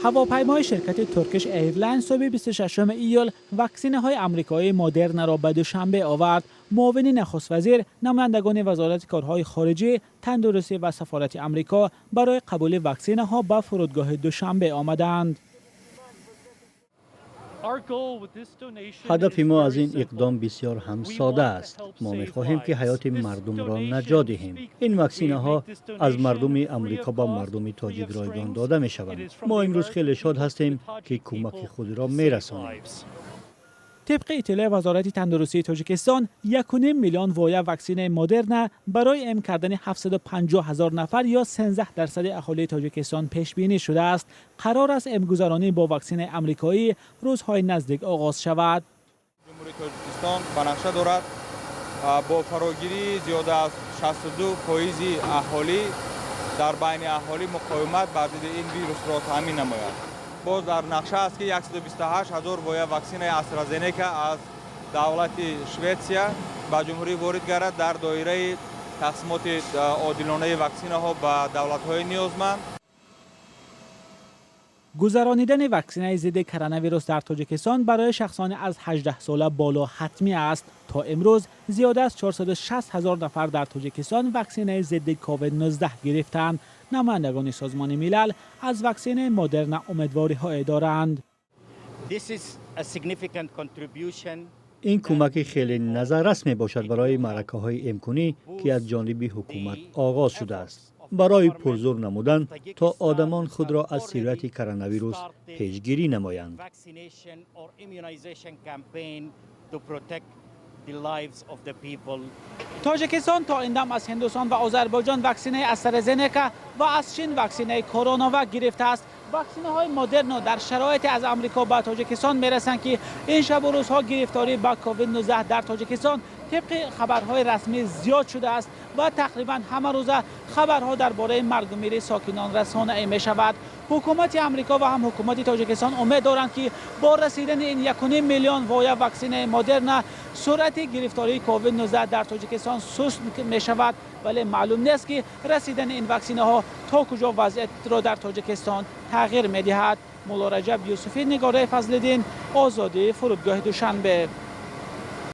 هواپیمای شرکت ترکش ایرلاین صبح 26 ایول واکسینه های آمریکایی مدرن را به دوشنبه آورد. معاون نخست وزیر، نمایندگان وزارت کارهای خارجه، تندرستی و سفارت آمریکا برای قبول واکسینه ها به فرودگاه دوشنبه آمدند. هدف ما از این اقدام بسیار هم ساده است. ما می‌خواهیم که حیات مردم را نجات دهیم. این واکسینه ها از مردم آمریکا به مردم تاجیک رایگان داده می‌شوند. ما امروز خیلی شاد هستیم که کمک خود را می‌رسانیم. طبق اطلاع وزارت تندرستی تاجیکستان، 1.5 میلیون وایه واکسن مدرن برای ام کردن 750,000 نفر یا 13% اهالی تاجیکستان پیش بینی شده است. قرار است امگذرانی با واکسن آمریکایی روزهای نزدیک آغاز شود. جمهوری تاجیکستان بنفشه دارد با فراگیری زیاده از 62% اهالی در بین اهالی مقاومت بر ضد این ویروس را تامین نماید. باز در نقشه است که 128,000 وایه واکسن استرازنیکا از دولت شویتسیا به جمهوری وارد گردد در دایره تقسیمات عادلانه واکسن ها به دولت های نیازمند. گذرانیدن واکسن ضد کرونا ویروس در تاجیکستان برای شخصان از 18 ساله بالا حتمی است. تا امروز زیاده از 460,000 نفر در تاجیکستان واکسن ضد کووید 19 گرفتند. نمایندگان سازمان ملل از واکسن مدرن امیدواری‌های دارند. این کمک خیلی نظررس می باشد برای معرکه‌های امکانی که از جانب حکومت آغاز شده است. برای پرزور نمودن تا آدمان خود را از سیرت کرونا ویروس پیشگیری نمایند. تاجیکستان تا این دم از هندوستان و آذربایجان واکسن استرازنیکا و از چین واکسن کرونا گرفته است. واکسنه های مدرن در شرایط از آمریکا به تاجیکستان میرسند که این شب و روزها گرفتاری با کووید 19 در تاجیکستان طبق خبرهای رسمی زیاد شده است و تقریبا همه روز خبرها درباره مرگ و میر ساکنان رسانه می شود. حکومت آمریکا و هم حکومت تاجیکستان امید دارند که با رسیدن این 1.5 میلیون وایه واکسن مدرن سرعت گرفتاری کووید 19 در تاجیکستان سست می شود، ولی معلوم نیست که رسیدن این واکسن ها تا کجا وضعیت را در تاجیکستان تغییر می دهد. مولا رجب یوسفی، نگاره فضل‌الدین، آزادی، فرودگاه دوشنبه.